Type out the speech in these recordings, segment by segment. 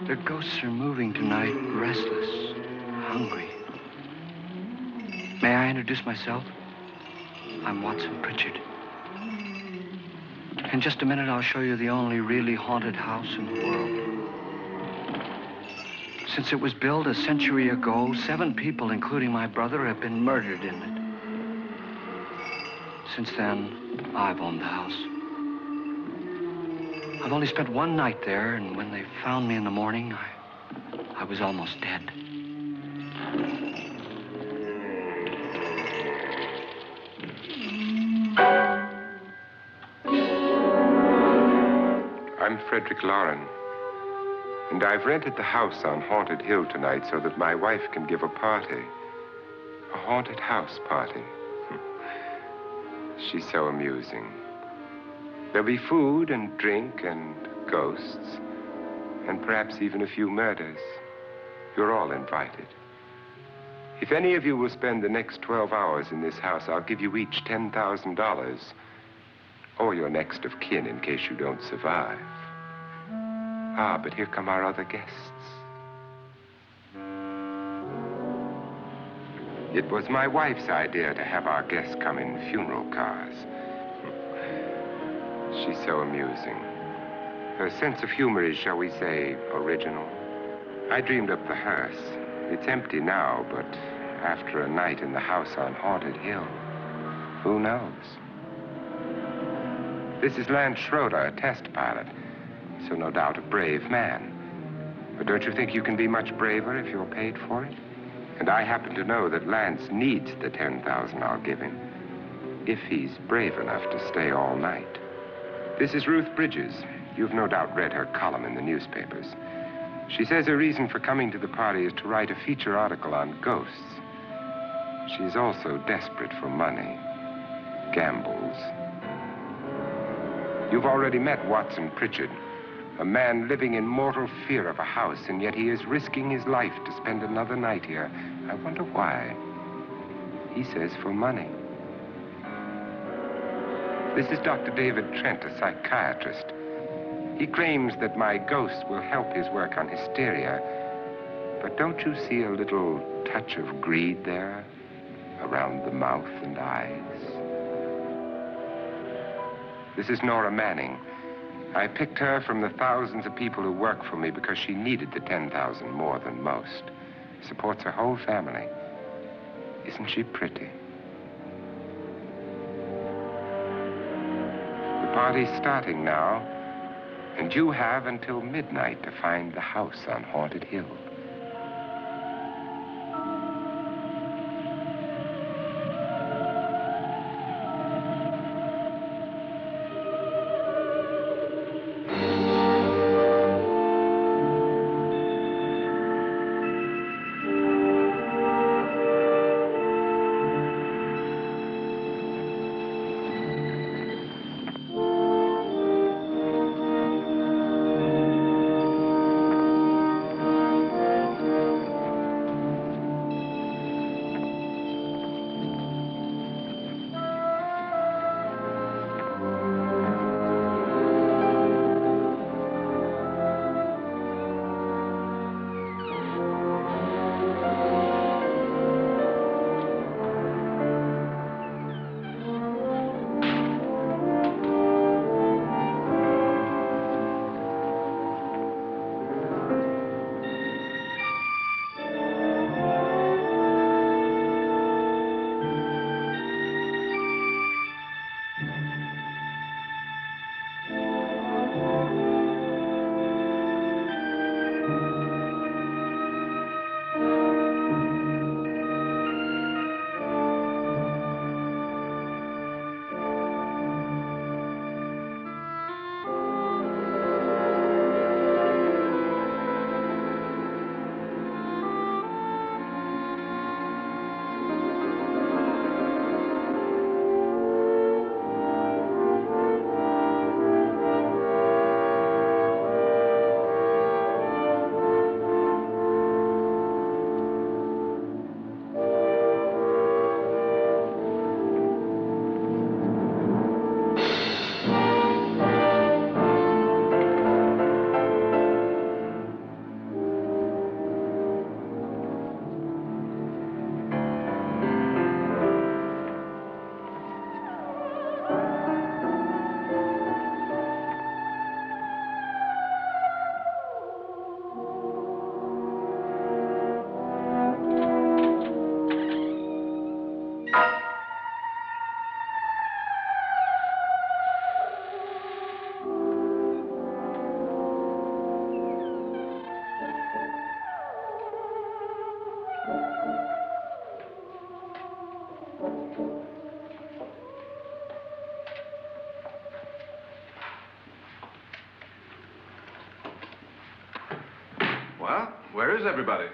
The ghosts are moving tonight, restless, hungry. May I introduce myself? I'm Watson Pritchard. In just a minute, I'll show you the only really haunted house in the world. Since it was built a century ago, 7 people, including my brother, have been murdered in it. Since then, I've owned the house. I've only spent one night there, and when they found me in the morning, I was almost dead. I'm Frederick Loren, and I've rented the house on Haunted Hill tonight so that my wife can give a party. A haunted house party. She's so amusing. There'll be food and drink and ghosts, and perhaps even a few murders. You're all invited. If any of you will spend the next 12 hours in this house, I'll give you each $10,000, or your next of kin in case you don't survive. Ah, but here come our other guests. It was my wife's idea to have our guests come in funeral cars. She's so amusing. Her sense of humor is, shall we say, original. I dreamed up the hearse. It's empty now, but after a night in the house on Haunted Hill, who knows? This is Lance Schroeder, a test pilot, so no doubt a brave man. But don't you think you can be much braver if you're paid for it? And I happen to know that Lance needs the $10,000 I'll give him, if he's brave enough to stay all night. This is Ruth Bridges. You've no doubt read her column in the newspapers. She says her reason for coming to the party is to write a feature article on ghosts. She's also desperate for money, gambles. You've already met Watson Pritchard, a man living in mortal fear of a house, and yet he is risking his life to spend another night here. I wonder why. He says for money. This is Dr. David Trent, a psychiatrist. He claims that my ghost will help his work on hysteria. But don't you see a little touch of greed there around the mouth and eyes? This is Nora Manning. I picked her from the thousands of people who work for me because she needed the $10,000 more than most. Supports her whole family. Isn't she pretty? The party's starting now, and you have until midnight to find the house on Haunted Hill. Well, where is everybody?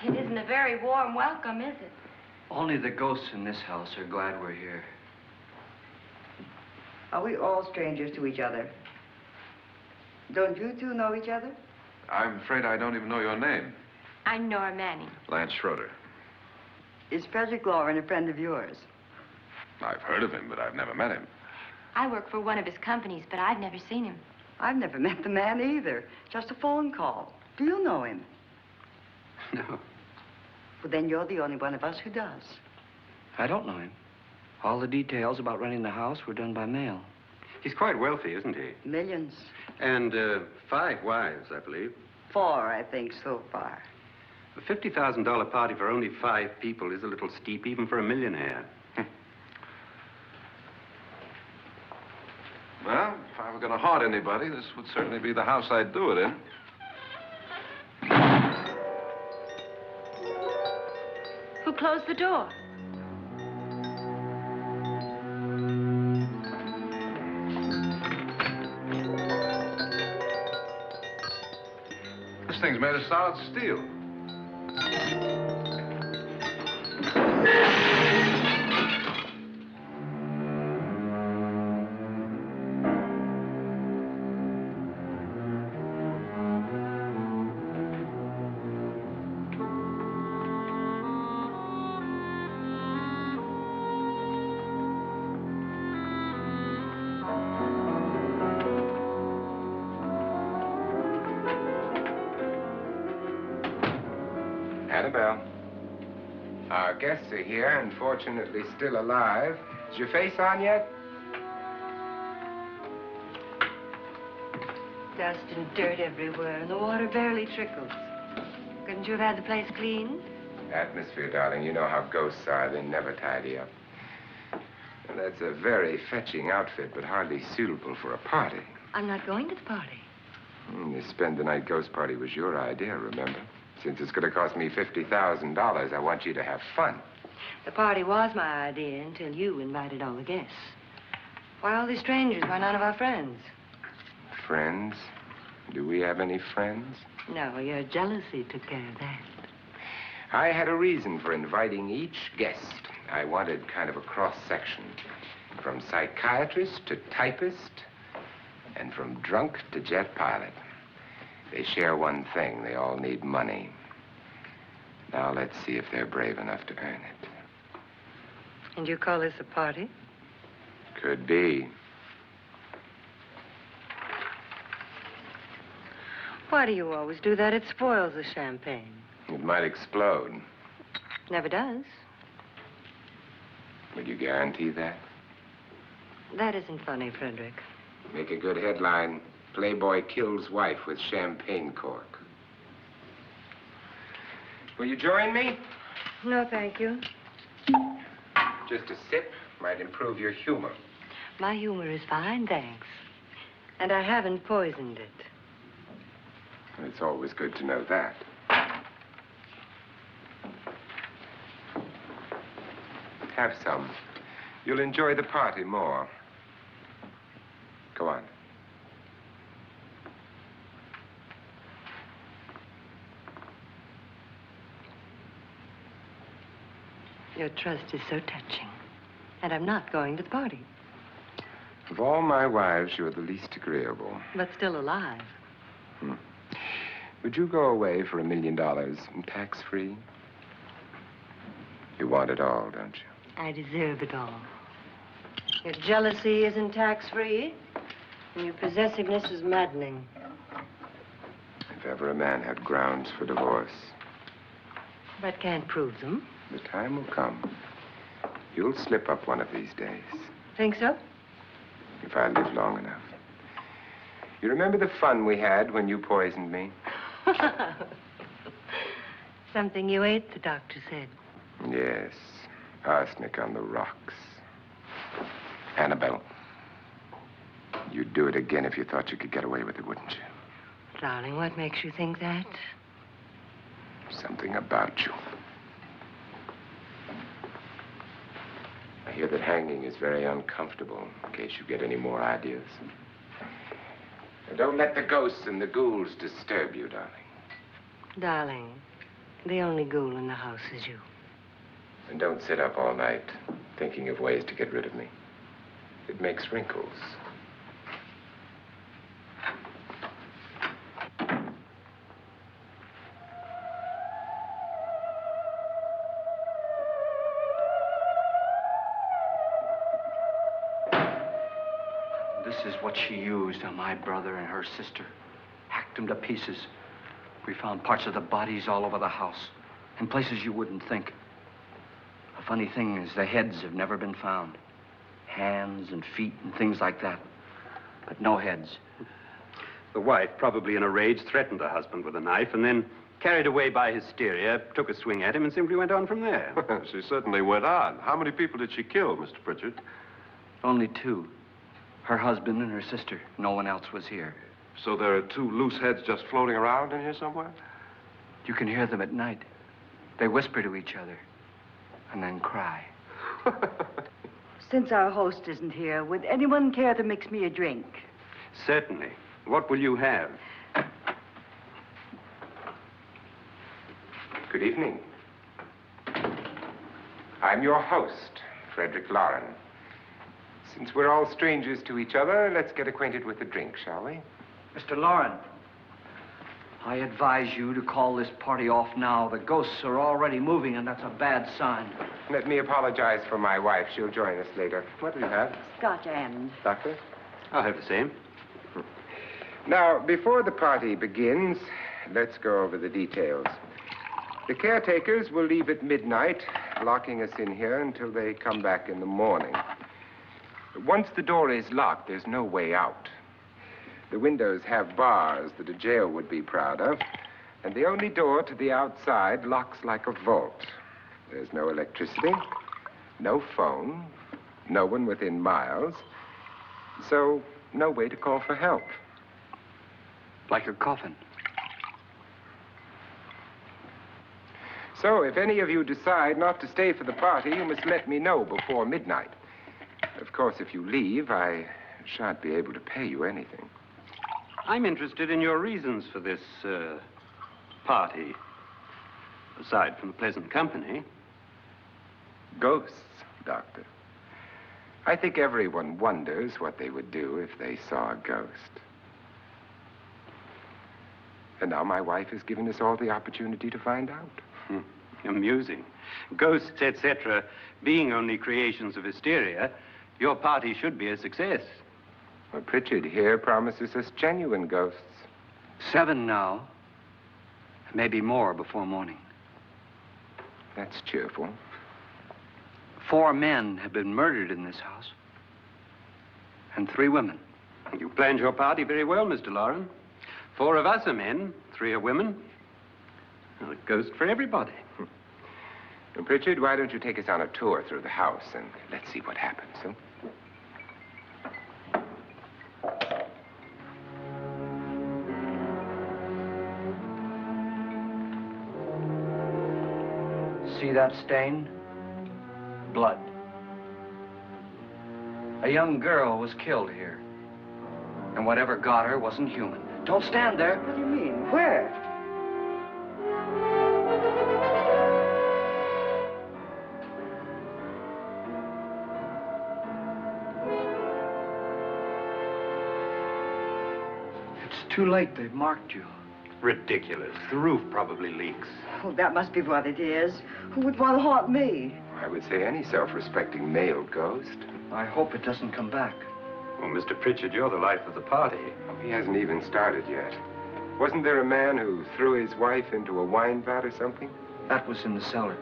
It isn't a very warm welcome, is it? Only the ghosts in this house are glad we're here. Are we all strangers to each other? Don't you two know each other? I'm afraid I don't even know your name. I'm Nora Manning. Lance Schroeder. Is Frederick Loren a friend of yours? I've heard of him, but I've never met him. I work for one of his companies, but I've never seen him. I've never met the man either. Just a phone call. Do you know him? No, Well, then you're the only one of us who does. I don't know him. All the details about renting the house were done by mail. He's quite wealthy, isn't he? Millions. And 5 wives, I believe. 4, I think, so far. A $50,000 party for only 5 people is a little steep, even for a millionaire. Well, if I were going to haunt anybody, this would certainly be the house I'd do it in. Who closed the door? This thing's made of solid steel. Annabelle. Our guests are here, unfortunately still alive. Is your face on yet? Dust and dirt everywhere, and the water barely trickles. Couldn't you have had the place cleaned? Atmosphere, darling. You know how ghosts are. They never tidy up. And that's a very fetching outfit, but hardly suitable for a party. I'm not going to the party. The spend-the-night ghost party was your idea, remember? Since it's going to cost me $50,000, I want you to have fun. The party was my idea until you invited all the guests. Why all these strangers? Why none of our friends? Friends? Do we have any friends? No, your jealousy took care of that. I had a reason for inviting each guest. I wanted kind of a cross-section. From psychiatrist to typist, and from drunk to jet pilot. They share one thing. They all need money. Now let's see if they're brave enough to earn it. And you call this a party? Could be. Why do you always do that? It spoils the champagne. It might explode. Never does. Would you guarantee that? That isn't funny, Frederick. Make a good headline. Playboy kills wife with champagne cork. Will you join me? No, thank you. Just a sip might improve your humor. My humor is fine, thanks. And I haven't poisoned it. It's always good to know that. Have some. You'll enjoy the party more. Go on. Your trust is so touching. And I'm not going to the party. Of all my wives, you're the least agreeable. But still alive. Would you go away for $1 million tax-free? You want it all, don't you? I deserve it all. Your jealousy isn't tax-free, and your possessiveness is maddening. If ever a man had grounds for divorce, But can't prove them. the time will come. You'll slip up one of these days, Think so? if I live long enough. You remember the fun we had when you poisoned me? Something you ate, the doctor said. Yes, arsenic on the rocks. Annabelle, you'd do it again if you thought you could get away with it, wouldn't you? Darling, what makes you think that? Something about you. I hear that hanging is very uncomfortable, in case you get any more ideas. And don't let the ghosts and the ghouls disturb you, darling. Darling, the only ghoul in the house is you. And don't sit up all night thinking of ways to get rid of me. It makes wrinkles. This is what she used on my brother and her sister. Hacked them to pieces. We found parts of the bodies all over the house, in places you wouldn't think. The funny thing is the heads have never been found. Hands and feet and things like that. But no heads. The wife, probably in a rage, threatened her husband with a knife and then, carried away by hysteria, took a swing at him and simply went on from there. She certainly went on. How many people did she kill, Mr. Pritchard? Only two. Her husband and her sister. No one else was here. So there are two loose heads just floating around in here somewhere? You can hear them at night. They whisper to each other and then cry. Since our host isn't here, would anyone care to mix me a drink? Certainly. What will you have? Good evening. I'm your host, Frederick Loren. Since we're all strangers to each other, let's get acquainted with a drink, shall we? Mr. Loren, I advise you to call this party off now. The ghosts are already moving, and that's a bad sign. Let me apologize for my wife. She'll join us later. What do you have? Scotch and. Doctor? I'll have the same. Now, before the party begins, let's go over the details. The caretakers will leave at midnight, locking us in here until they come back in the morning. Once the door is locked, there's no way out. The windows have bars that a jail would be proud of, and the only door to the outside locks like a vault. There's no electricity, no phone, no one within miles, so no way to call for help. Like a coffin. So if any of you decide not to stay for the party, you must let me know before midnight. Of course, if you leave, I shan't be able to pay you anything. I'm interested in your reasons for this, party. Aside from the pleasant company. Ghosts, Doctor. I think everyone wonders what they would do if they saw a ghost. And now my wife has given us all the opportunity to find out. Amusing. Ghosts, etc., being only creations of hysteria, your party should be a success. Well, Pritchard here promises us genuine ghosts. 7 now. Maybe more before morning. That's cheerful. 4 men have been murdered in this house. And 3 women. You planned your party very well, Mr. Loren. 4 of us are men, 3 are women. Well, a ghost for everybody. Well, Pritchard, why don't you take us on a tour through the house and let's see what happens, huh? See that stain? Blood. A young girl was killed here. And whatever got her wasn't human. Don't stand there. What do you mean? Where? It's too late. They've marked you. Ridiculous. The roof probably leaks. Oh, that must be what it is. Who would want to haunt me? I would say any self-respecting male ghost. I hope it doesn't come back. Well, Mr. Pritchard, you're the life of the party. He hasn't even started yet. Wasn't there a man who threw his wife into a wine vat or something? That was in the cellar.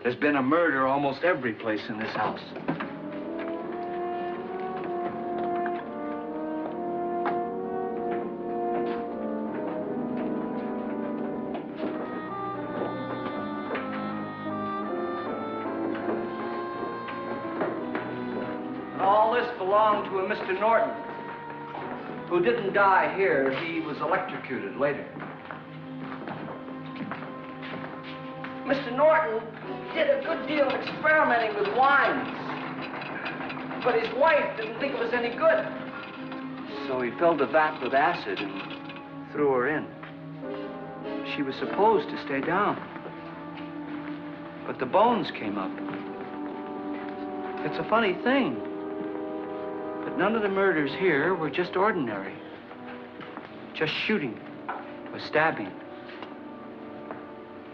There's been a murder almost every place in this house. All this belonged to a Mr. Norton, who didn't die here. He was electrocuted later. Mr. Norton did a good deal of experimenting with wines, but his wife didn't think it was any good. So he filled the vat with acid and threw her in. she was supposed to stay down. But the bones came up. It's a funny thing, but none of the murders here were just ordinary. Just shooting or stabbing.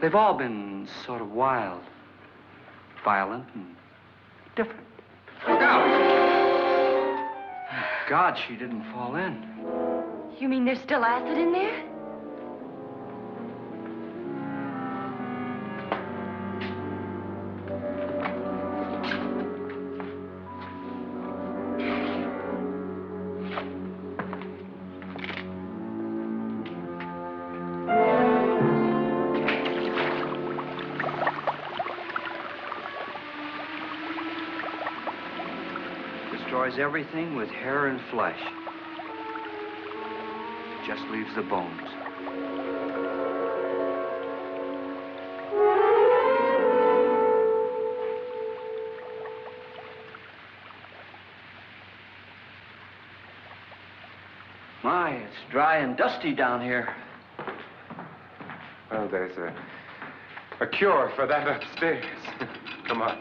They've all been sort of wild, violent, and different. Look out! Thank God she didn't fall in. You mean there's still acid in there? Destroys everything with hair and flesh. Just leaves the bones. My, it's dry and dusty down here. Well, there's a cure for that upstairs. Come on.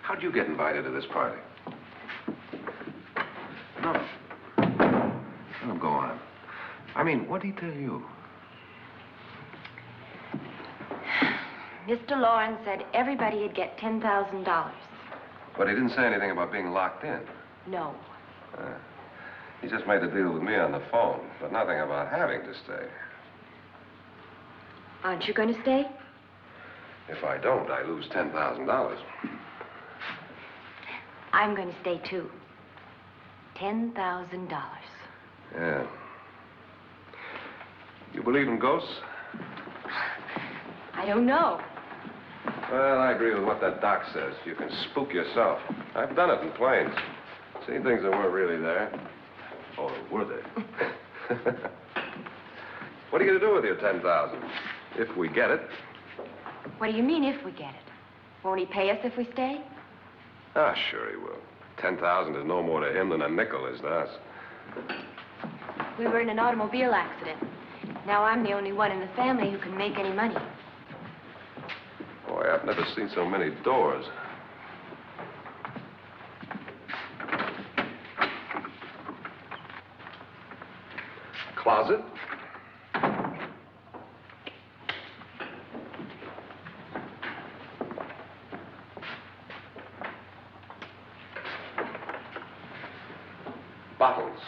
How'd you get invited to this party? No. No, go on. I mean, what did he tell you? Mr. Loren said everybody'd get $10,000. But he didn't say anything about being locked in. No. He just made a deal with me on the phone, but nothing about having to stay. Aren't you going to stay? If I don't, I lose $10,000. I'm going to stay, too. $10,000. Yeah. You believe in ghosts? I don't know. Well, I agree with what that doc says. You can spook yourself. I've done it in planes. Seen things that weren't really there. Or were they? What are you going to do with your $10,000? If we get it. What do you mean, if we get it? Won't he pay us if we stay? Ah, sure he will. 10,000 is no more to him than a nickel is to us. We were in an automobile accident. Now I'm the only one in the family who can make any money. Boy, I've never seen so many doors. Closet? Bottles.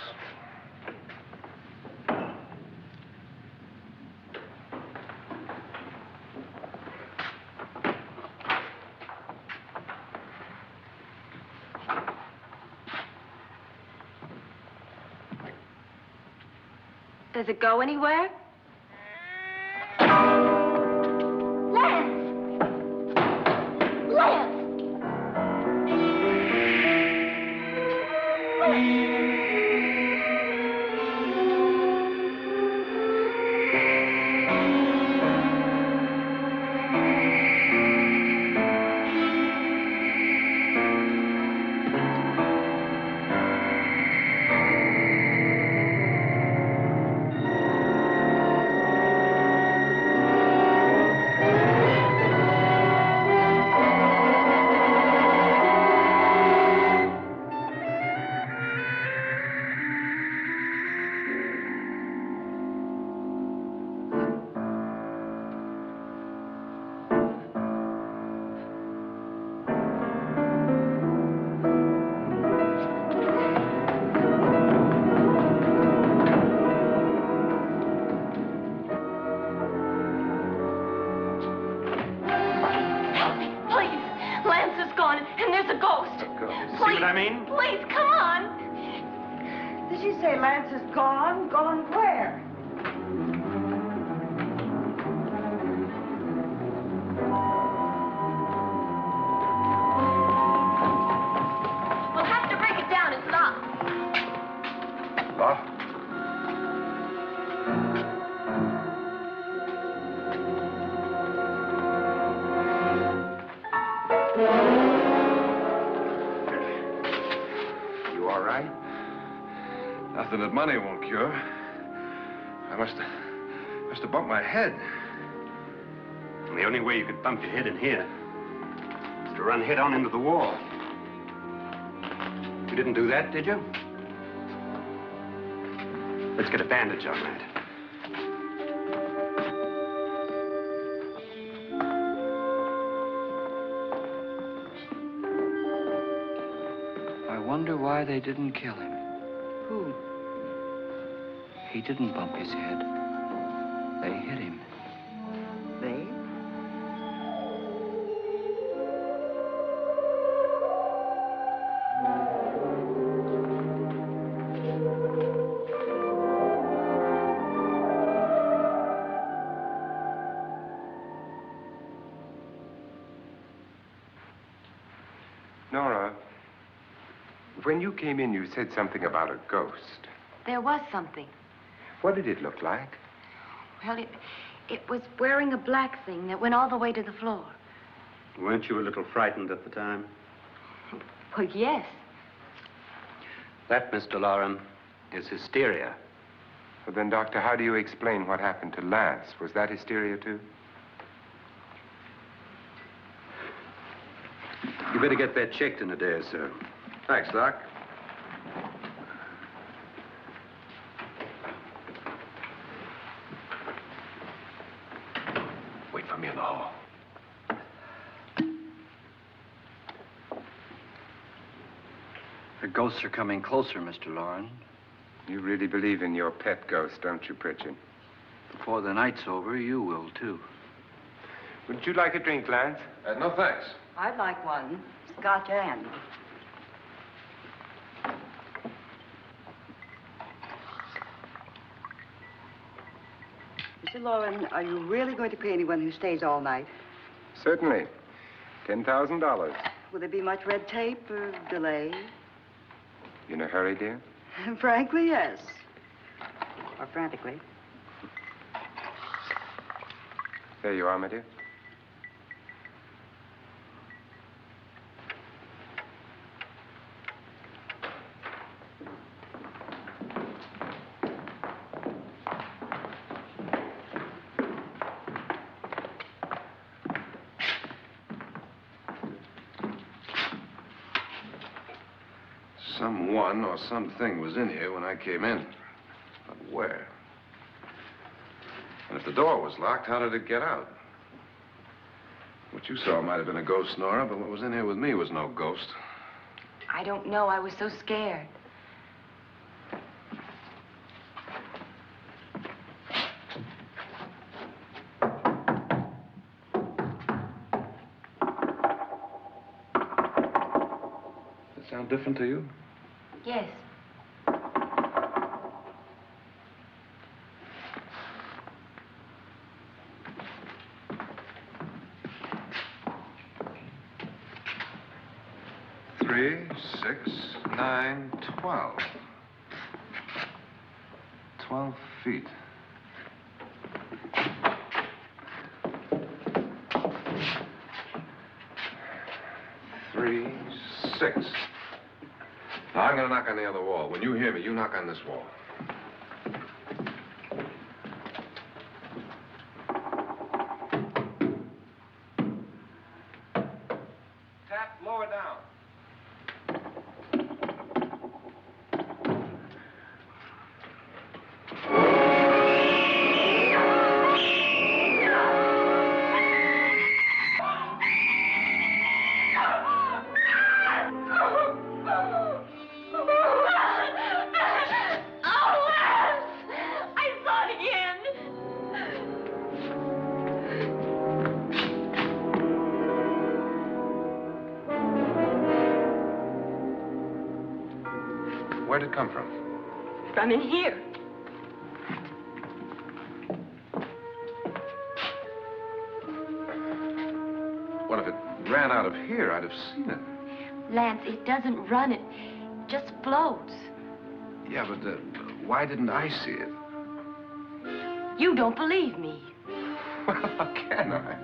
Does it go anywhere? Lance! Lance! Please, come on. Did she say Lance is gone? Gone where? We'll have to break it down. It's locked. Locked? You all right? Nothing that money won't cure. I must have bumped my head. And the only way you could bump your head in here is to run head on into the wall. You didn't do that, did you? Let's get a bandage on that. I wonder why they didn't kill him. Who? He didn't bump his head. They hit him. They? Nora, when you came in, you said something about a ghost. There was something. What did it look like? Well, it was wearing a black thing that went all the way to the floor. Weren't you a little frightened at the time? Well, yes. That, Mr. Loren, is hysteria. Well, then, Doctor, how do you explain what happened to Lance? Was that hysteria, too? You better get that checked in a day or so. Thanks, Doc. Wait for me in the hall. The ghosts are coming closer, Mr. Loren. You really believe in your pet ghost, don't you, Pritchard? Before the night's over, you will, too. Would you like a drink, Lance? No, thanks. I'd like one. Scotch and. Mr. Loren, are you really going to pay anyone who stays all night? Certainly. $10,000. Will there be much red tape or delay? You in a hurry, dear? Frankly, yes. Or frantically. There you are, my dear. Someone or something was in here when I came in. But where? And if the door was locked, how did it get out? What you saw might have been a ghost, Nora, but what was in here with me was no ghost. I don't know. I was so scared. Does it sound different to you? Yes. Three, 6, 9, 12. 12 feet. Three, 6. Now, I'm going to knock on the other wall. When you hear me, you knock on this wall. Tap lower down. Where'd it come from? From in here. What if it ran out of here? I'd have seen it. Lance, it doesn't run. It just floats. Yeah, but why didn't I see it? You don't believe me. Well, how can I?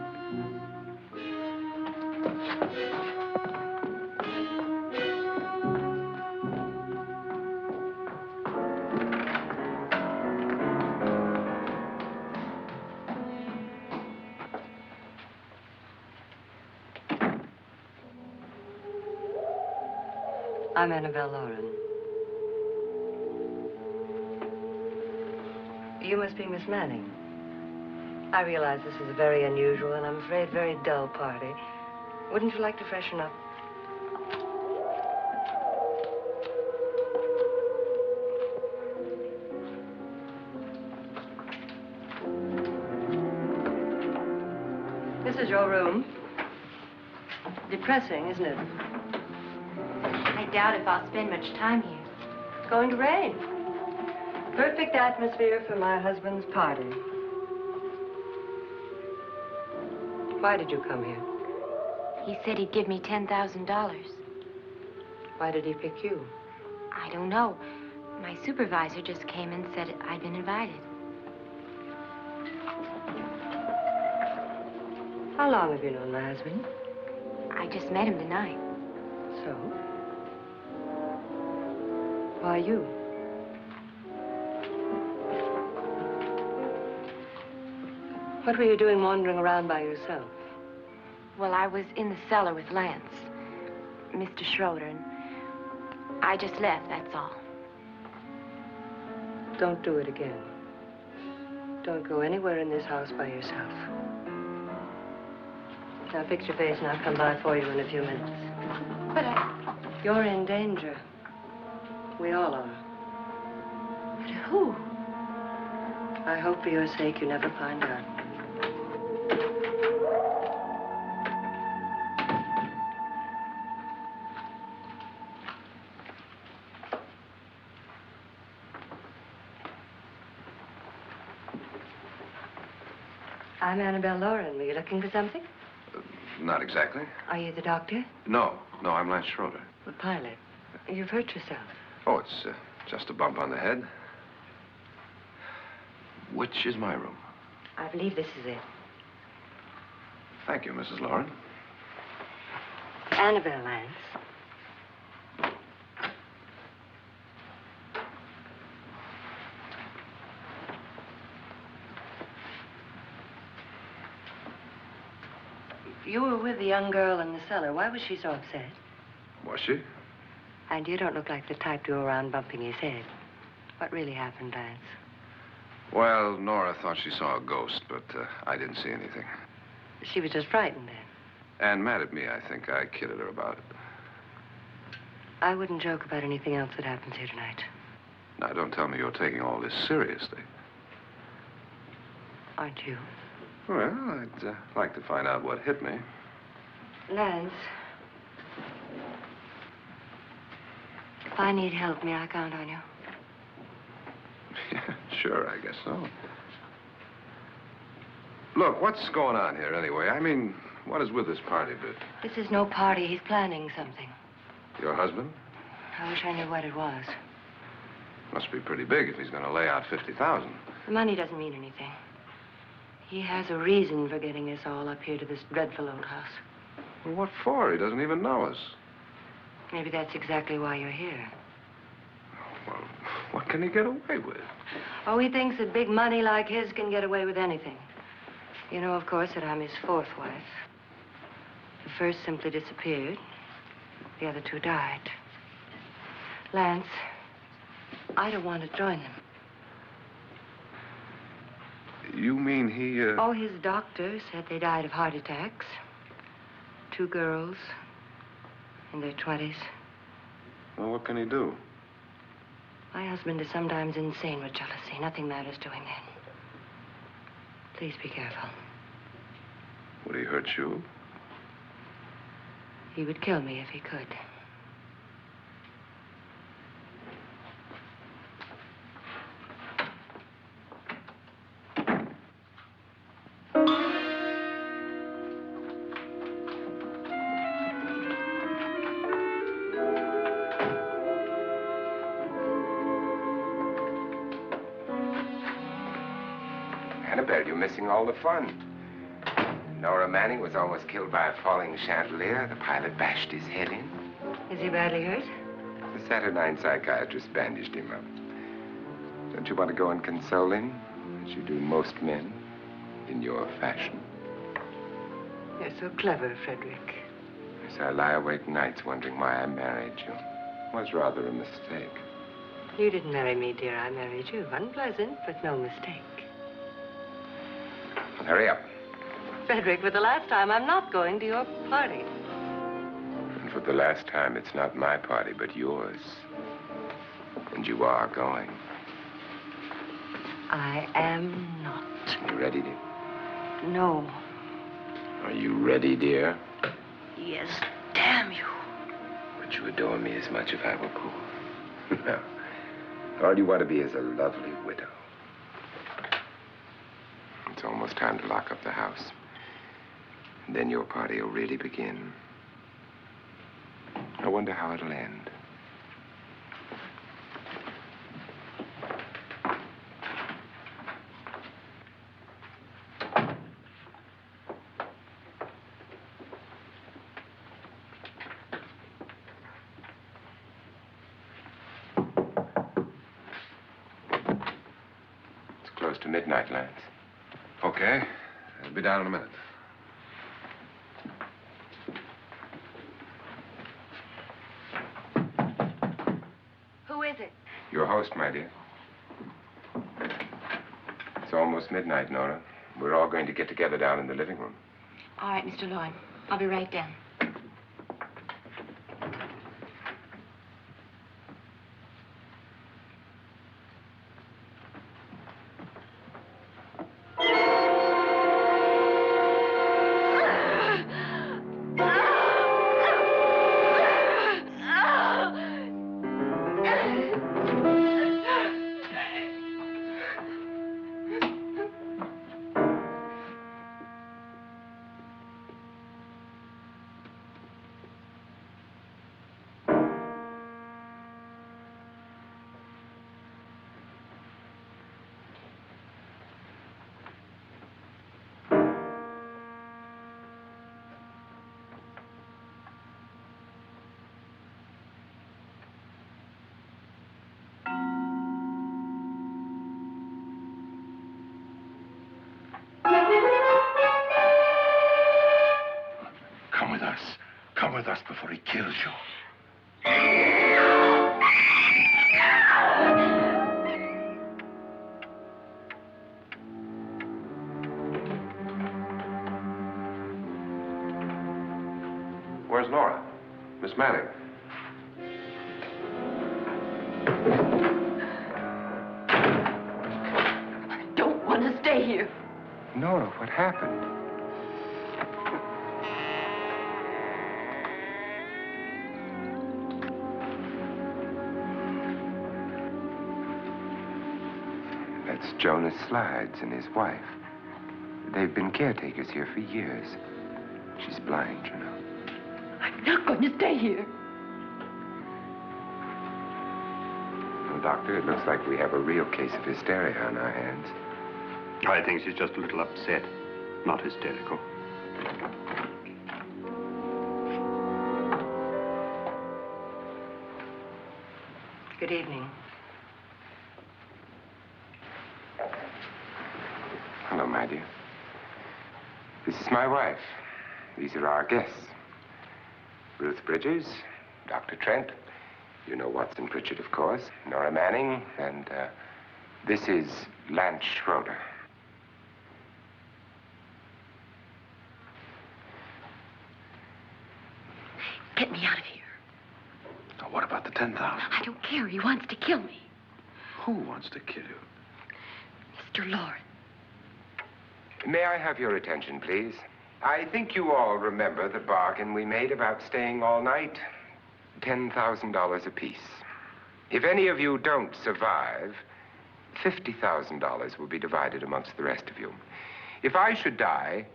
I'm Annabelle Loren. You must be Miss Manning. I realize this is a very unusual and I'm afraid very dull party. Wouldn't you like to freshen up? This is your room. Depressing, isn't it? I doubt if I'll spend much time here. It's going to rain. Perfect atmosphere for my husband's party. Why did you come here? He said he'd give me $10,000. Why did he pick you? I don't know. My supervisor just came and said I'd been invited. How long have you known my husband? I just met him tonight. So? Why you? What were you doing wandering around by yourself? Well, I was in the cellar with Lance, Mr. Schroeder, and I just left, that's all. Don't do it again. Don't go anywhere in this house by yourself. Now fix your face and I'll come by for you in a few minutes. But You're in danger. We all are. But who? I hope for your sake you never find out. I'm Annabelle Loren. Were you looking for something? Not exactly. Are you the doctor? No, I'm Lance Schroeder. The pilot. You've hurt yourself. Oh, it's just a bump on the head. Which is my room? I believe this is it. Thank you, Mrs. Loren. Annabelle, Lance. You were with the young girl in the cellar. Why was she so upset? Was she? And you don't look like the type to go around bumping his head. What really happened, Lance? Well, Nora thought she saw a ghost, but I didn't see anything. She was just frightened then. And mad at me, I think. I kidded her about it. I wouldn't joke about anything else that happens here tonight. Now, don't tell me you're taking all this seriously. Aren't you? Well, I'd like to find out what hit me. Lance. If I need help, may I count on you? Yeah, sure, I guess so. Look, what's going on here anyway? I mean, what is with this party bit? This is no party. He's planning something. Your husband? I wish I knew what it was. Must be pretty big if he's going to lay out 50,000. The money doesn't mean anything. He has a reason for getting us all up here to this dreadful old house. Well, what for? He doesn't even know us. Maybe that's exactly why you're here. Well, what can he get away with? Oh, he thinks that big money like his can get away with anything. You know, of course, that I'm his fourth wife. The first simply disappeared. The other two died. Lance, I don't want to join them. You mean he, Oh, his doctor said they died of heart attacks. 2 girls in their 20s. Well, what can he do? My husband is sometimes insane with jealousy. Nothing matters to him then. Please be careful. Would he hurt you? He would kill me if he could. Annabelle, you're missing all the fun. Nora Manning was almost killed by a falling chandelier. The pilot bashed his head in. Is he badly hurt? The Saturnine psychiatrist bandaged him up. Don't you want to go and console him, as you do most men, in your fashion? You're so clever, Frederick. Yes, I lie awake nights wondering why I married you. was rather a mistake. You didn't marry me, dear. I married you. Unpleasant, but no mistake. Well, hurry up. Frederick, for the last time, I'm not going to your party. And for the last time, it's not my party, but yours. And you are going. I am not. You ready, dear? No. Are you ready, dear? Yes, damn you. Would you adore me as much if I were poor? No. All you want to be is a lovely widow. It's almost time to lock up the house. And then your party will really begin. I wonder how it'll end. It's close to midnight, Lance. Okay. I'll be down in a minute. Who is it? Your host, my dear. It's almost midnight, Nora. We're all going to get together down in the living room. All right, Mr. Loren. I'll be right down. Come with us before he kills you. Where's Nora? Miss Manning. I don't want to stay here. Nora, what happened? That's Jonas Slides and his wife. They've been caretakers here for years. She's blind, you know. I'm not going to stay here. Well, Doctor, it looks like we have a real case of hysteria on our hands. I think she's just a little upset, not hysterical. Good evening. Hello, my dear. This is my wife. These are our guests. Ruth Bridges, Dr. Trent. You know Watson Pritchard, of course. Nora Manning, and this is Lance Schroeder. Get me out of here. Now, what about the 10,000? I don't care. He wants to kill me. Who wants to kill you? Mr. Loren. May I have your attention, please? I think you all remember the bargain we made about staying all night. $10,000 apiece. If any of you don't survive, $50,000 will be divided amongst the rest of you. If I should die,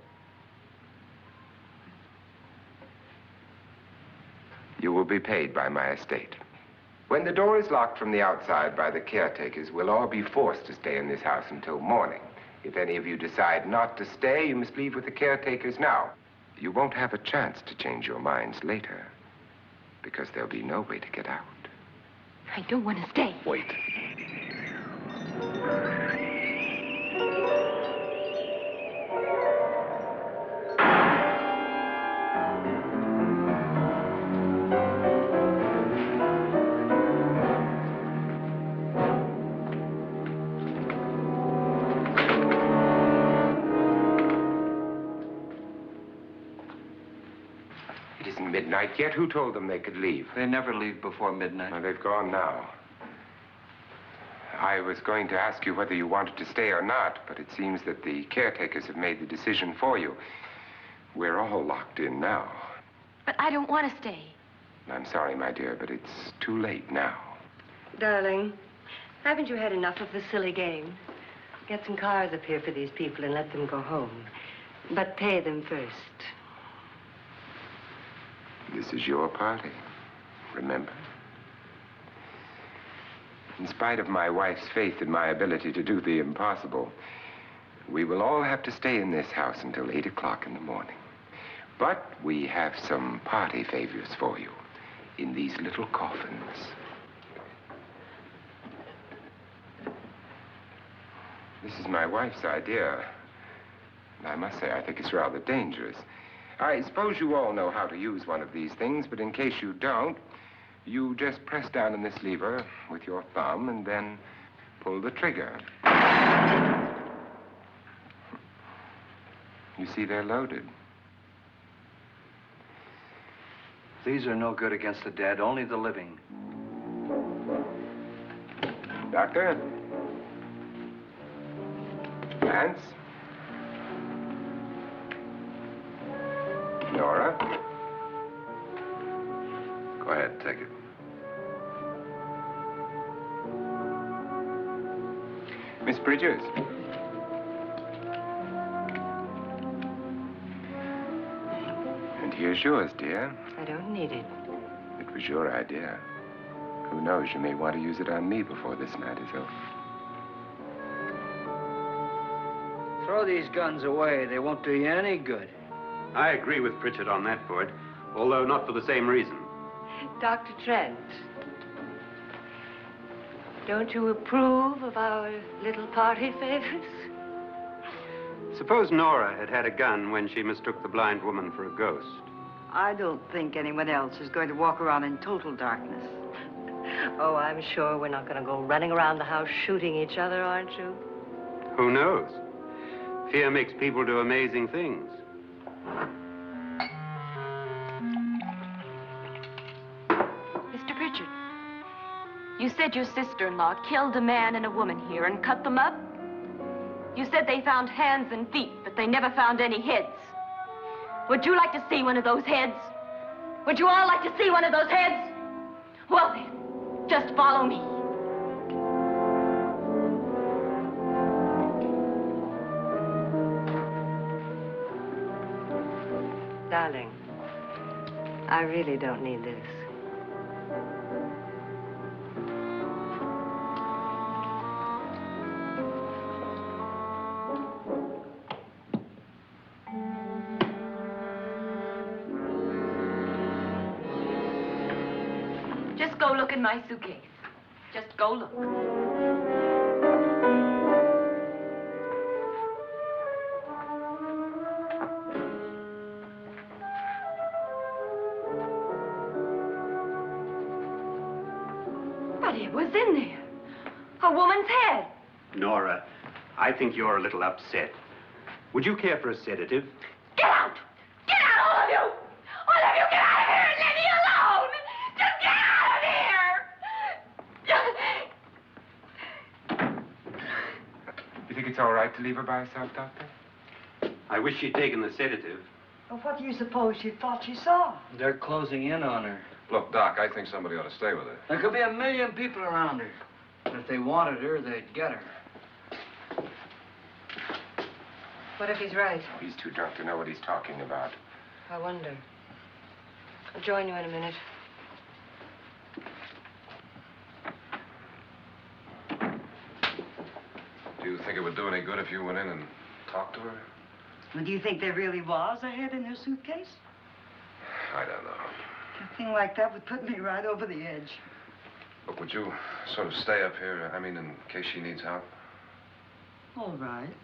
you will be paid by my estate. When the door is locked from the outside by the caretakers, we'll all be forced to stay in this house until morning. If any of you decide not to stay, you must leave with the caretakers now. You won't have a chance to change your minds later, because there'll be no way to get out. I don't want to stay. Wait. isn't midnight yet. Who told them they could leave? They never leave before midnight. Well, they've gone now. I was going to ask you whether you wanted to stay or not, but it seems that the caretakers have made the decision for you. We're all locked in now. But I don't want to stay. I'm sorry, my dear, but it's too late now. Darling, haven't you had enough of the silly game? Get some cars up here for these people and let them go home. But pay them first. This is your party, remember? In spite of my wife's faith in my ability to do the impossible, we will all have to stay in this house until 8 o'clock in the morning. But we have some party favors for you in these little coffins. This is my wife's idea. And I must say, I think it's rather dangerous. I suppose you all know how to use one of these things, but in case you don't, you just press down on this lever with your thumb and then pull the trigger. You see, they're loaded. These are no good against the dead, only the living. Doctor? Lance? Nora? Go ahead, take it. Miss Bridges? And here's yours, dear. I don't need it. It was your idea. Who knows, you may want to use it on me before this night is over. Throw these guns away. They won't do you any good. I agree with Pritchard on that point, although not for the same reason. Dr. Trent, don't you approve of our little party favors? Suppose Nora had had a gun when she mistook the blind woman for a ghost. I don't think anyone else is going to walk around in total darkness. Oh, I'm sure we're not going to go running around the house shooting each other, aren't you? Who knows? Fear makes people do amazing things. Mr. Pritchard, you said your sister-in-law killed a man and a woman here and cut them up? You said they found hands and feet, but they never found any heads. Would you like to see one of those heads? Would you all like to see one of those heads? Well then, just follow me. Darling, I really don't need this. Just go look in my suitcase. Just go look. But it was in there. A woman's head. Nora, I think you're a little upset. Would you care for a sedative? Get out! Get out, all of you! All of you, get out of here and leave me alone! Just get out of here! You think it's all right to leave her by herself, Doctor? I wish she'd taken the sedative. Well, what do you suppose she thought she saw? They're closing in on her. Look, Doc, I think somebody ought to stay with her. There could be 1 million people around her. If they wanted her, they'd get her. What if he's right? He's too drunk to know what he's talking about. I wonder. I'll join you in a minute. Do you think it would do any good if you went in and talked to her? Well, do you think there really was a head in her suitcase? I don't know. A thing like that would put me right over the edge. Look, would you sort of stay up here, I mean, in case she needs help? All right.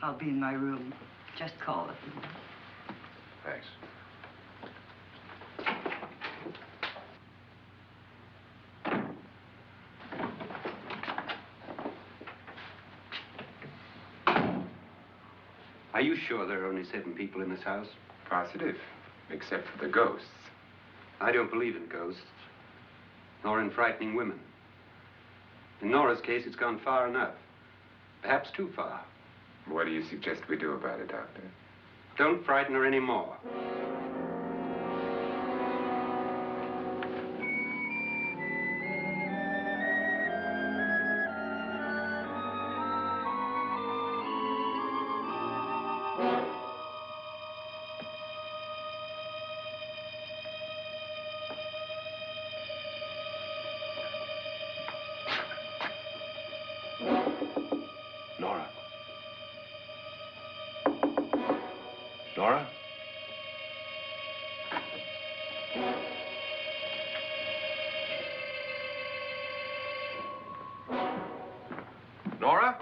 I'll be in my room. Just call it. Thanks. Are you sure there are only 7 people in this house? Positive. Except for the ghosts. I don't believe in ghosts, nor in frightening women. In Nora's case, it's gone far enough. Perhaps too far. What do you suggest we do about it, Doctor? Don't frighten her anymore. Nora? Nora? Nora?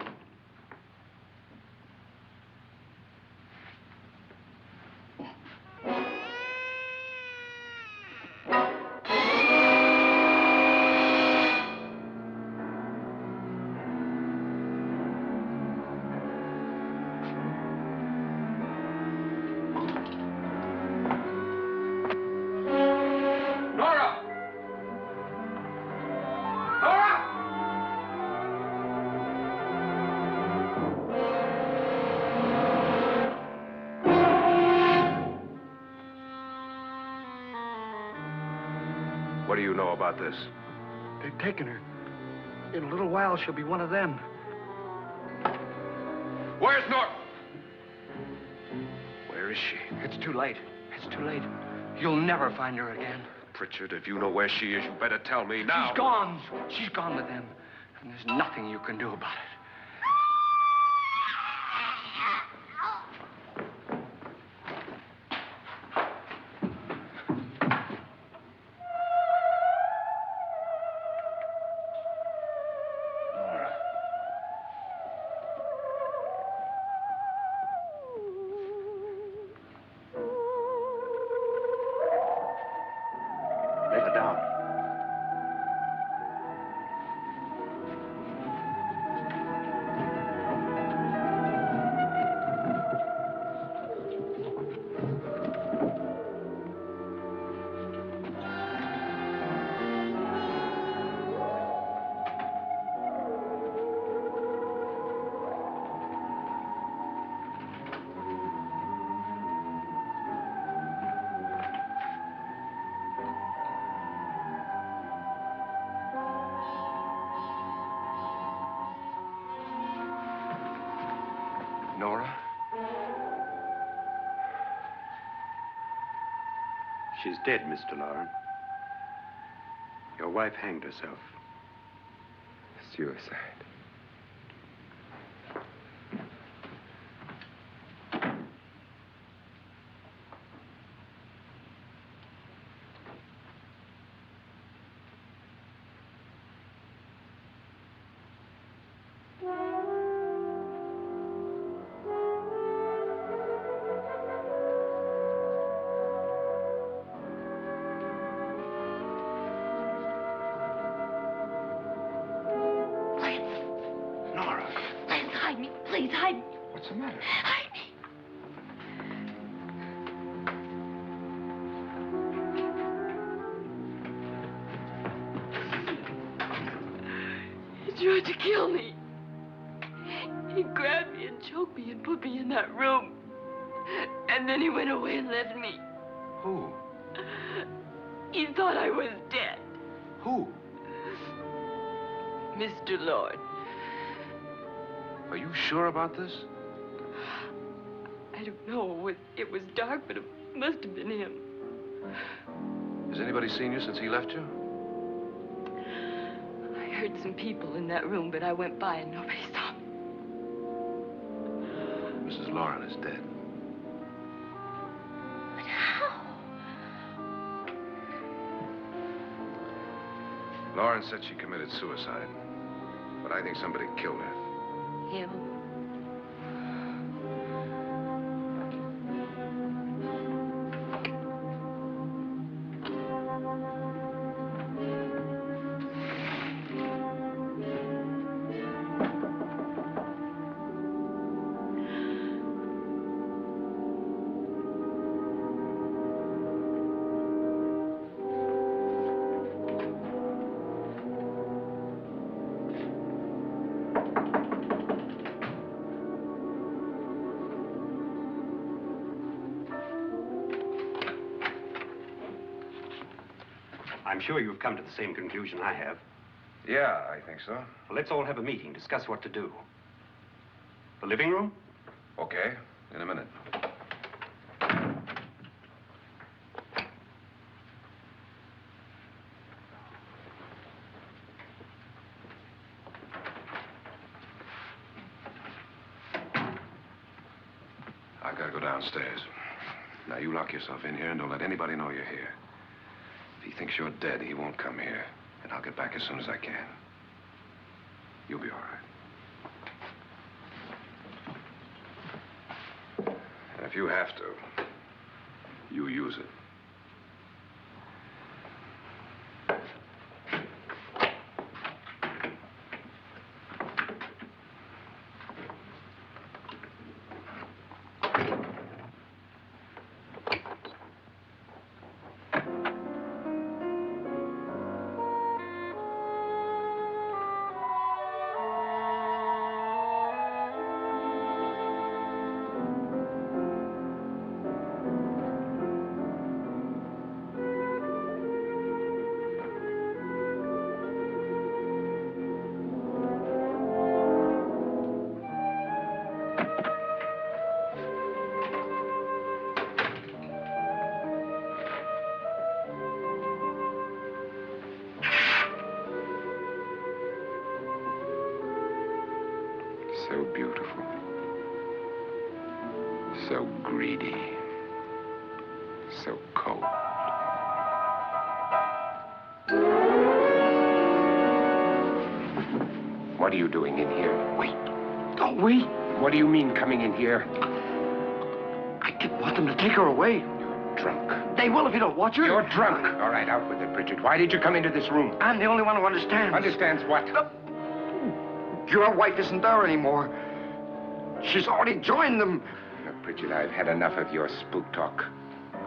What do you know about this? They've taken her. In a little while, she'll be one of them. Where's Nora? Where is she? It's too late. It's too late. You'll never find her again. Pritchard, if you know where she is, you better tell me now. She's gone. She's gone with them. And there's nothing you can do about it. Lay her down. Nora? She's dead, Mr. Loren. Your wife hanged herself. Suicide. Hide me. Please, hide me. What's the matter? Hide me. He tried to kill me. He grabbed me and choked me and put me in that room. And then he went away and left me. Who? He thought I was dead. Who? Mr. Lord. Are you sure about this? I don't know. It was dark, but it must have been him. Has anybody seen you since he left you? I heard some people in that room, but I went by and nobody saw me. Mrs. Loren is dead. But how? Loren said she committed suicide, but I think somebody killed her. Him? I'm sure you've come to the same conclusion I have. Yeah, I think so. Well, let's all have a meeting, discuss what to do. The living room? Okay, in a minute. I've got to go downstairs. Now, you lock yourself in here and don't let anybody know you're here. If he thinks you're dead, he won't come here. And I'll get back as soon as I can. You'll be all right. And if you have to, you use it. So beautiful. So greedy. So cold. What are you doing in here? Wait. Don't we? What do you mean coming in here? I didn't want them to take her away. You're drunk. They will if you don't watch her. You're drunk. All right, out with it, Bridget. Why did you come into this room? I'm the only one who understands. Understands what? Your wife isn't there anymore. She's already joined them. Look, Bridget, I've had enough of your spook talk.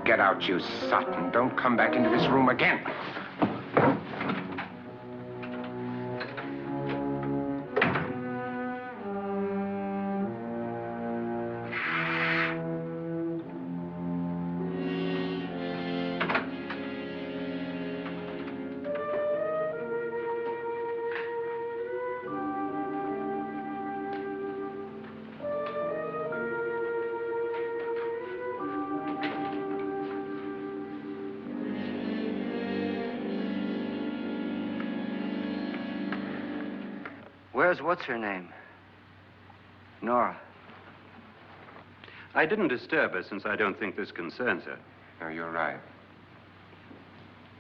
Get out, you sot, and don't come back into this room again. Where's what's-her-name? Nora. I didn't disturb her since I don't think this concerns her. No, you're right.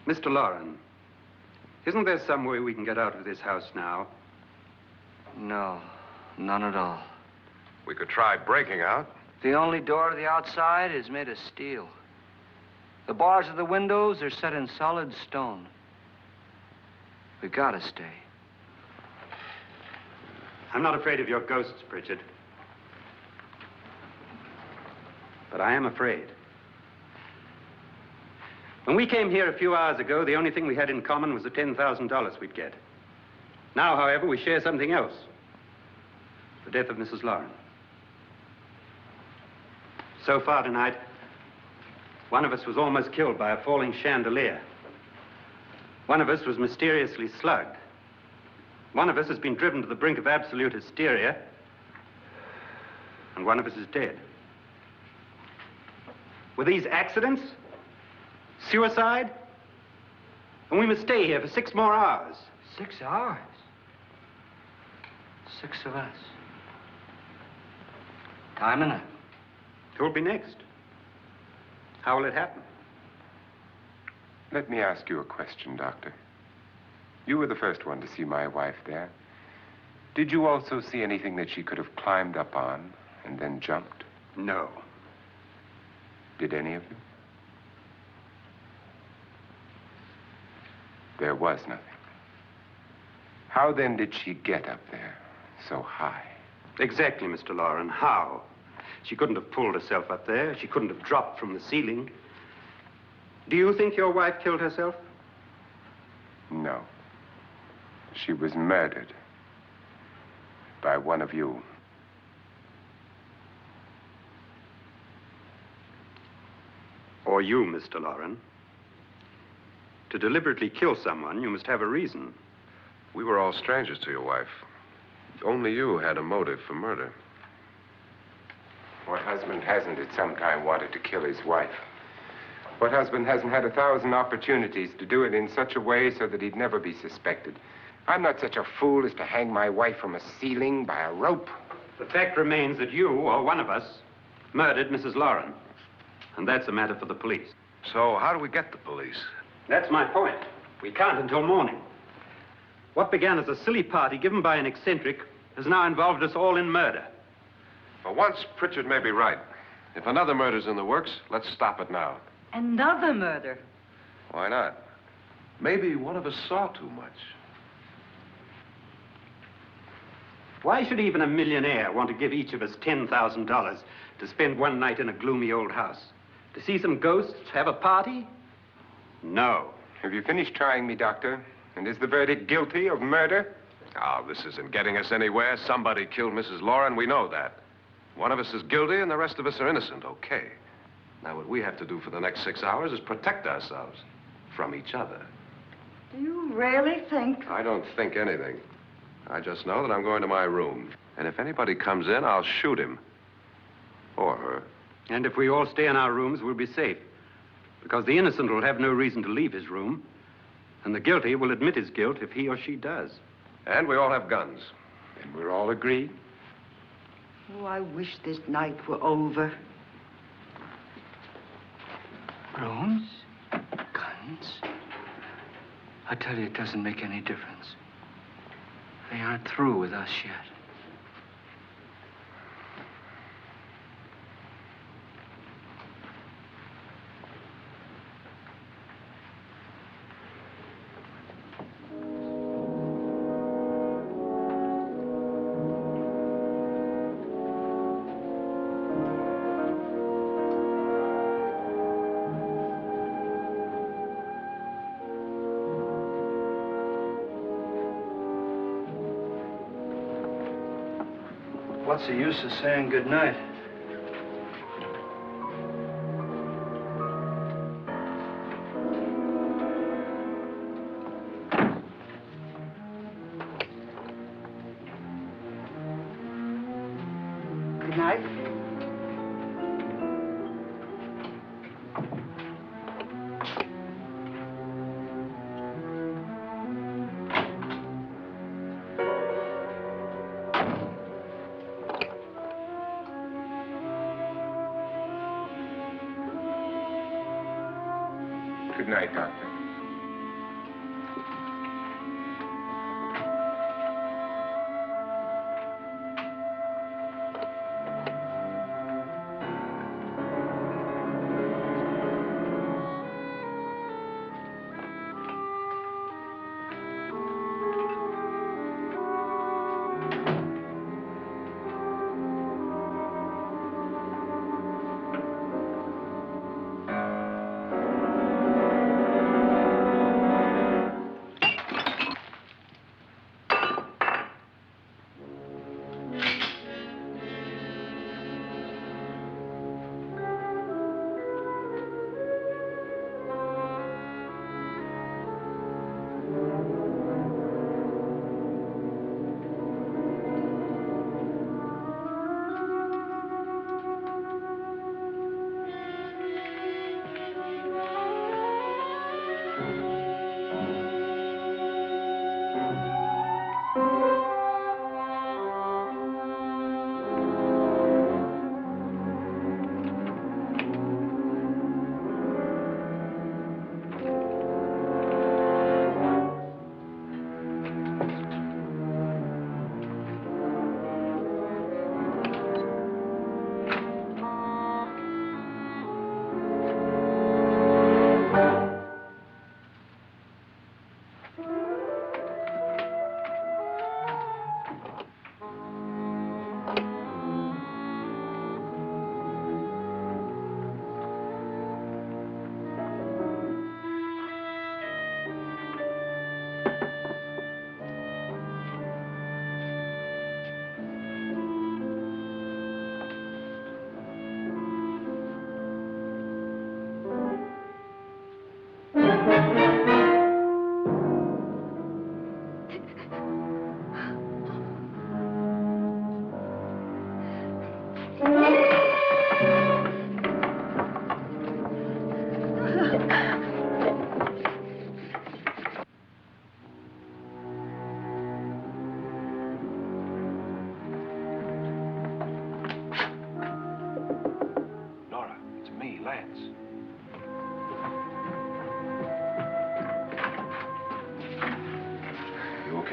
Mr. Loren, isn't there some way we can get out of this house now? No, none at all. We could try breaking out. The only door to the outside is made of steel. The bars of the windows are set in solid stone. We gotta stay. I'm not afraid of your ghosts, Bridget. But I am afraid. When we came here a few hours ago, the only thing we had in common was the $10,000 we'd get. Now, however, we share something else. The death of Mrs. Loren. So far tonight, one of us was almost killed by a falling chandelier. One of us was mysteriously slugged. One of us has been driven to the brink of absolute hysteria, and one of us is dead. Were these accidents? Suicide? And we must stay here for 6 more hours. 6 hours? 6 of us. Time enough. Who'll be next? How will it happen? Let me ask you a question, Doctor. You were the first one to see my wife there. Did you also see anything that she could have climbed up on and then jumped? No. Did any of you? There was nothing. How then did she get up there so high? Exactly, Mr. Loren. How? She couldn't have pulled herself up there. She couldn't have dropped from the ceiling. Do you think your wife killed herself? No. She was murdered by one of you. Or you, Mr. Loren. To deliberately kill someone, you must have a reason. We were all strangers to your wife. Only you had a motive for murder. What husband hasn't at some time wanted to kill his wife? What husband hasn't had 1,000 opportunities to do it in such a way so that he'd never be suspected? I'm not such a fool as to hang my wife from a ceiling by a rope. The fact remains that you, or one of us, murdered Mrs. Loren. And that's a matter for the police. So how do we get the police? That's my point. We can't until morning. What began as a silly party given by an eccentric has now involved us all in murder. For once, Pritchard may be right. If another murder's in the works, let's stop it now. Another murder. Why not? Maybe one of us saw too much. Why should even a millionaire want to give each of us $10,000 to spend one night in a gloomy old house? To see some ghosts, have a party? No. Have you finished trying me, Doctor? And is the verdict guilty of murder? Oh, this isn't getting us anywhere. Somebody killed Mrs. Loren, we know that. One of us is guilty and the rest of us are innocent, okay. Now, what we have to do for the next 6 hours is protect ourselves from each other. Do you really think? I don't think anything. I just know that I'm going to my room. And if anybody comes in, I'll shoot him. Or her. And if we all stay in our rooms, we'll be safe. Because the innocent will have no reason to leave his room. And the guilty will admit his guilt if he or she does. And we all have guns. And we're all agreed? Oh, I wish this night were over. Rooms? Guns? I tell you, it doesn't make any difference. They aren't through with us yet. What's the use of saying good night? Good night. Good night, Doctor.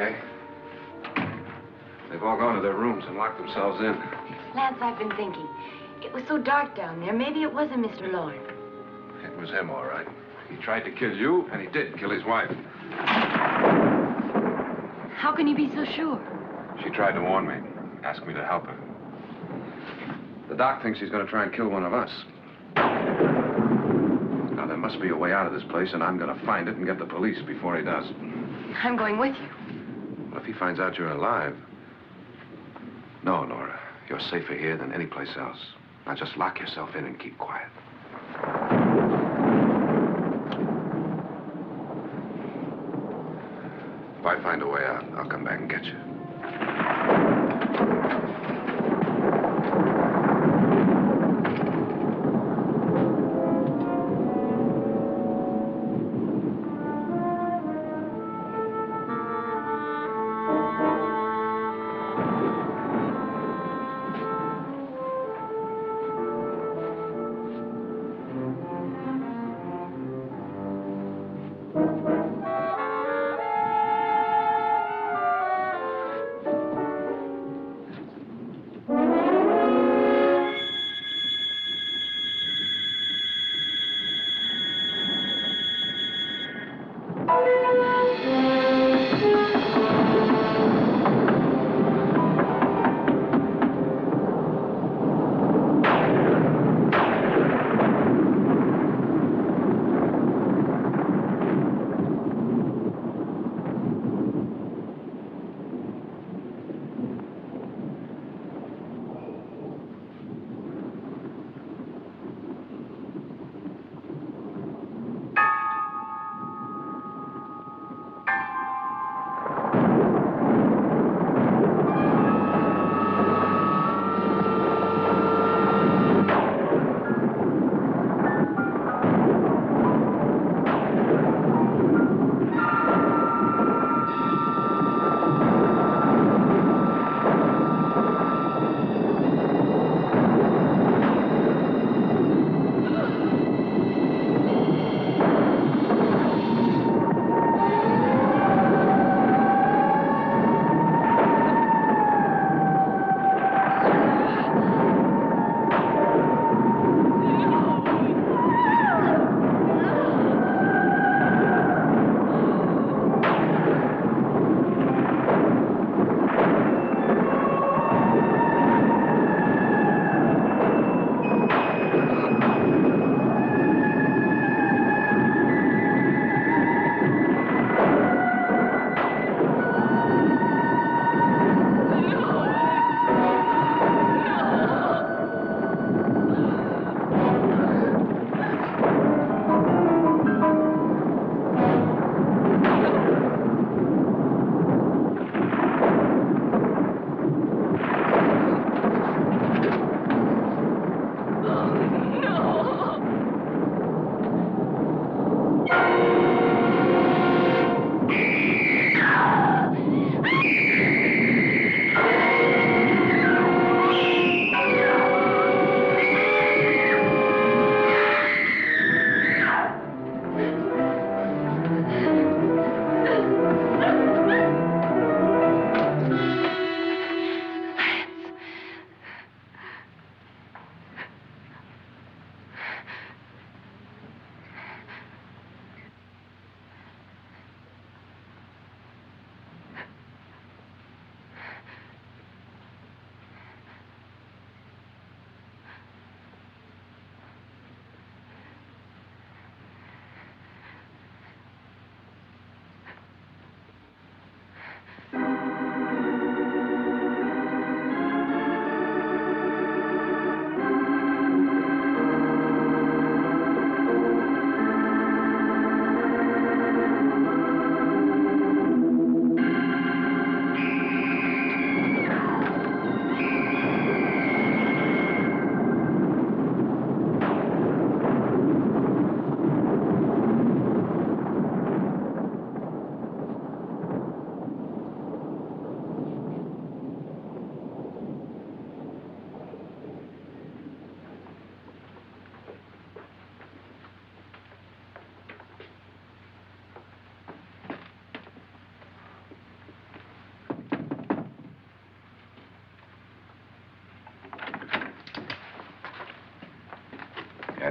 okay. They've all gone to their rooms and locked themselves in. Lance, I've been thinking. It was so dark down there. Maybe it wasn't Mr. Loren. It was him, all right. He tried to kill you, and he did kill his wife. How can you be so sure? She tried to warn me, asked me to help her. The doc thinks he's going to try and kill one of us. Now, there must be a way out of this place, and I'm going to find it and get the police before he does. I'm going with you. Well, if he finds out you're alive... No, Nora. You're safer here than any place else. Now, just lock yourself in and keep quiet. If I find a way out, I'll come back and get you.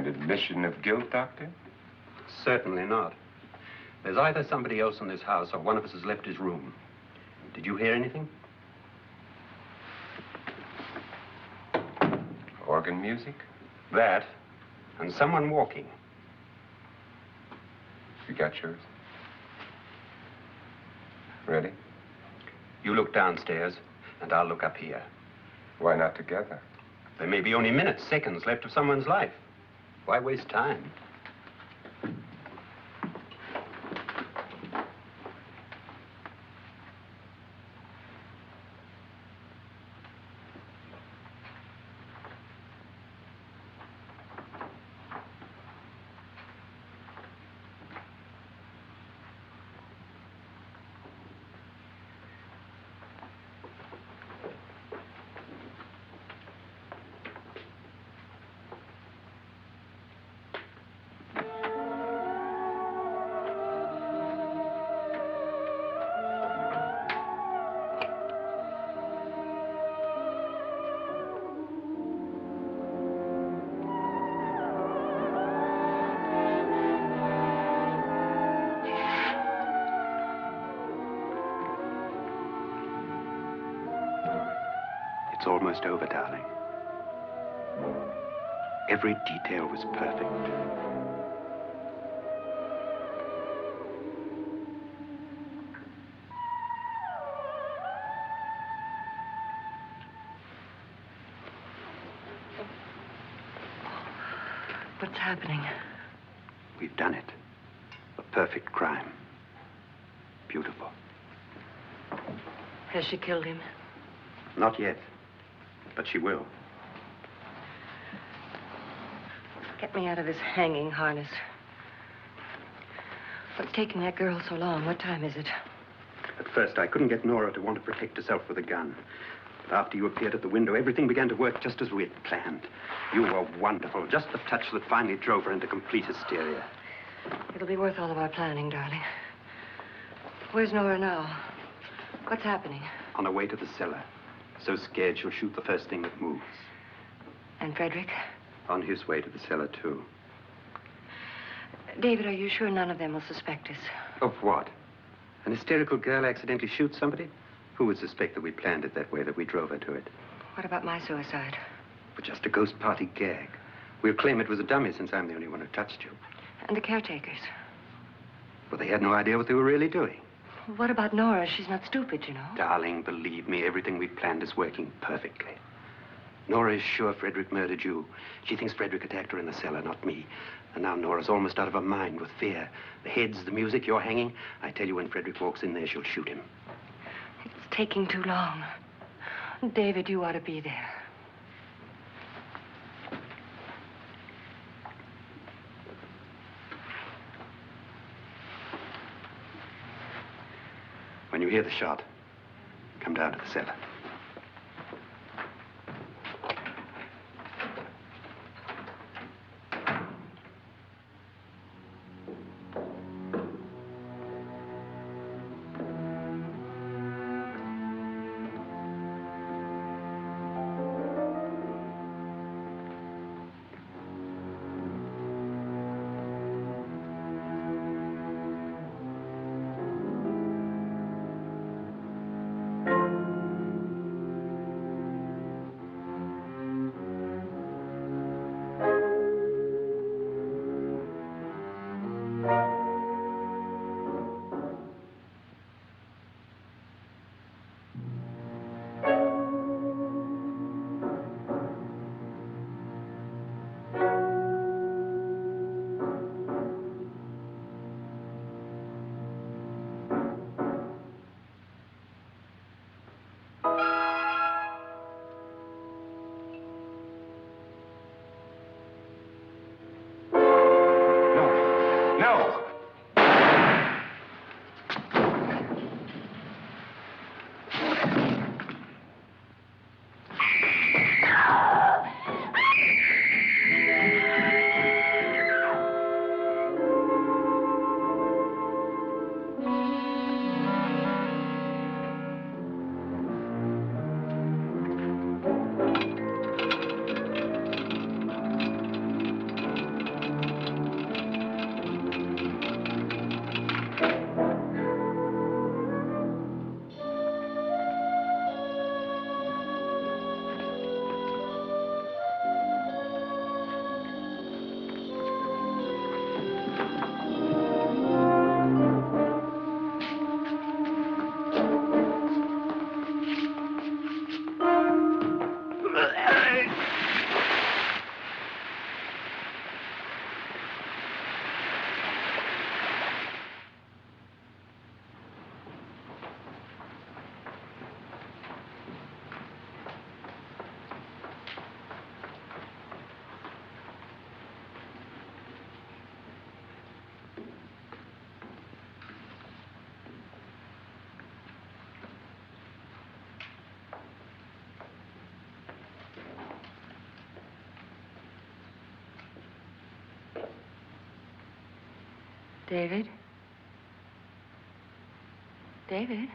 admission of guilt, Doctor? Certainly not. There's either somebody else in this house or one of us has left his room. Did you hear anything? Organ music? That, and someone walking. You got yours? Ready? You look downstairs, and I'll look up here. Why not together? There may be only minutes, seconds left of someone's life. Why waste time? It's almost over, darling. Every detail was perfect. What's happening? We've done it. A perfect crime. Beautiful. Has she killed him? Not yet, but she will. Get me out of this hanging harness. What's taking that girl so long? What time is it? At first, I couldn't get Nora to want to protect herself with a gun. But after you appeared at the window, everything began to work just as we had planned. You were wonderful. Just the touch that finally drove her into complete hysteria. It'll be worth all of our planning, darling. Where's Nora now? What's happening? On her way to the cellar. So scared she'll shoot the first thing that moves. And Frederick? On his way to the cellar, too. David, are you sure none of them will suspect us? Of what? An hysterical girl accidentally shoots somebody? Who would suspect that we planned it that way, that we drove her to it? What about my suicide? But just a ghost party gag. We'll claim it was a dummy since I'm the only one who touched you. And the caretakers? Well, they had no idea what they were really doing. What about Nora? She's not stupid, you know. Darling, believe me, everything we've planned is working perfectly. Nora is sure Frederick murdered you. She thinks Frederick attacked her in the cellar, not me. And now Nora's almost out of her mind with fear. The heads, the music, you're hanging. I tell you, when Frederick walks in there, she'll shoot him. It's taking too long. David, you ought to be there. When you hear the shot, come down to the cellar. David? David?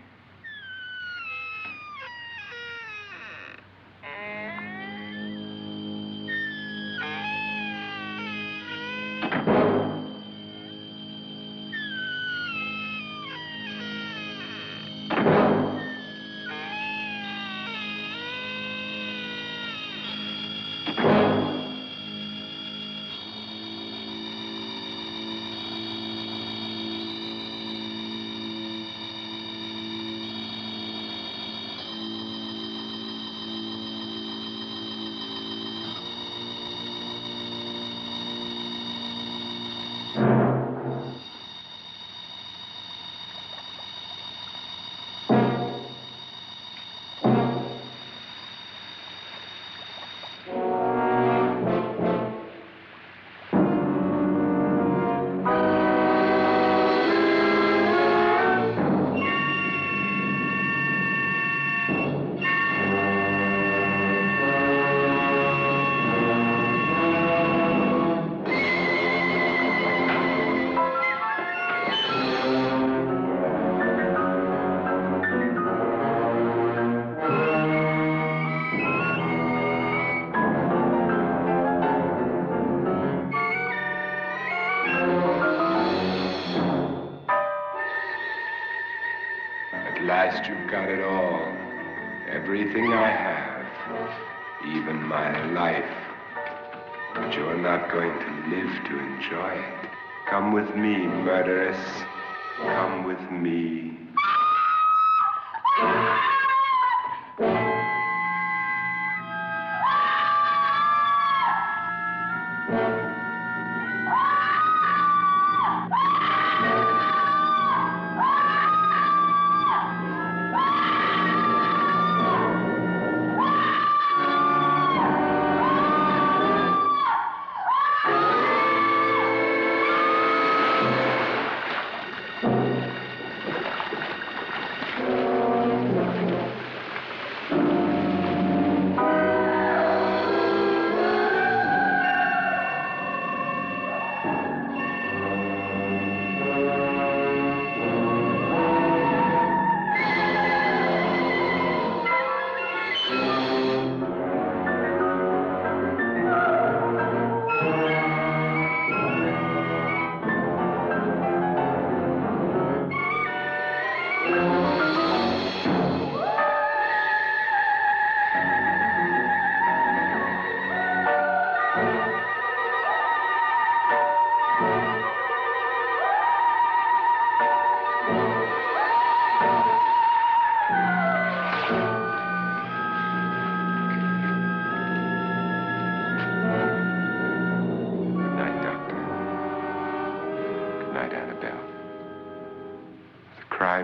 At last you've got it all. Everything I have. Even my life. But you're not going to live to enjoy it. Come with me, murderess. Come with me.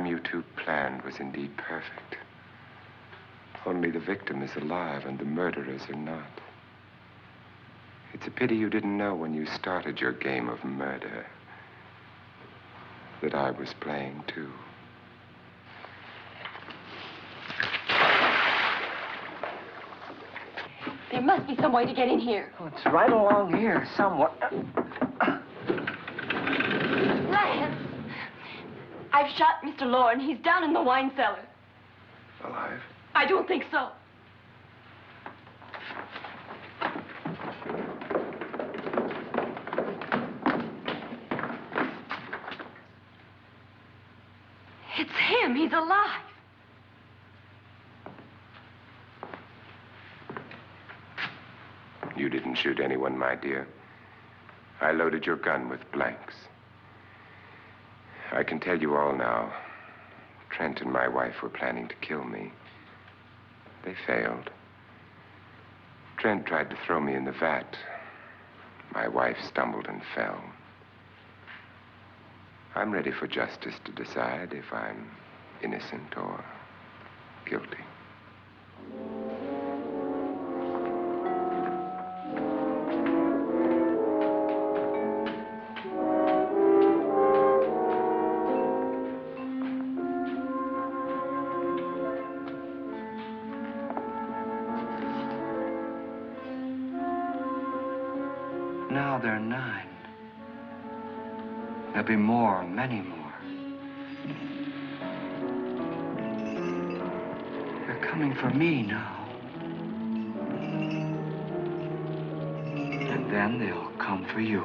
You two planned was indeed perfect. Only the victim is alive and the murderers are not. It's a pity you didn't know when you started your game of murder that I was playing too. There must be some way to get in here. Oh, it's right along here somewhere. Lance! I've shot Mr. Loren. He's down in the wine cellar. Alive? I don't think so. It's him. He's alive. You didn't shoot anyone, my dear. I loaded your gun with blanks. I can tell you all now. Trent and my wife were planning to kill me. They failed. Trent tried to throw me in the vat. My wife stumbled and fell. I'm ready for justice to decide if I'm innocent or guilty. are 9. There'll be more, many more. They're coming for me now. And then they'll come for you.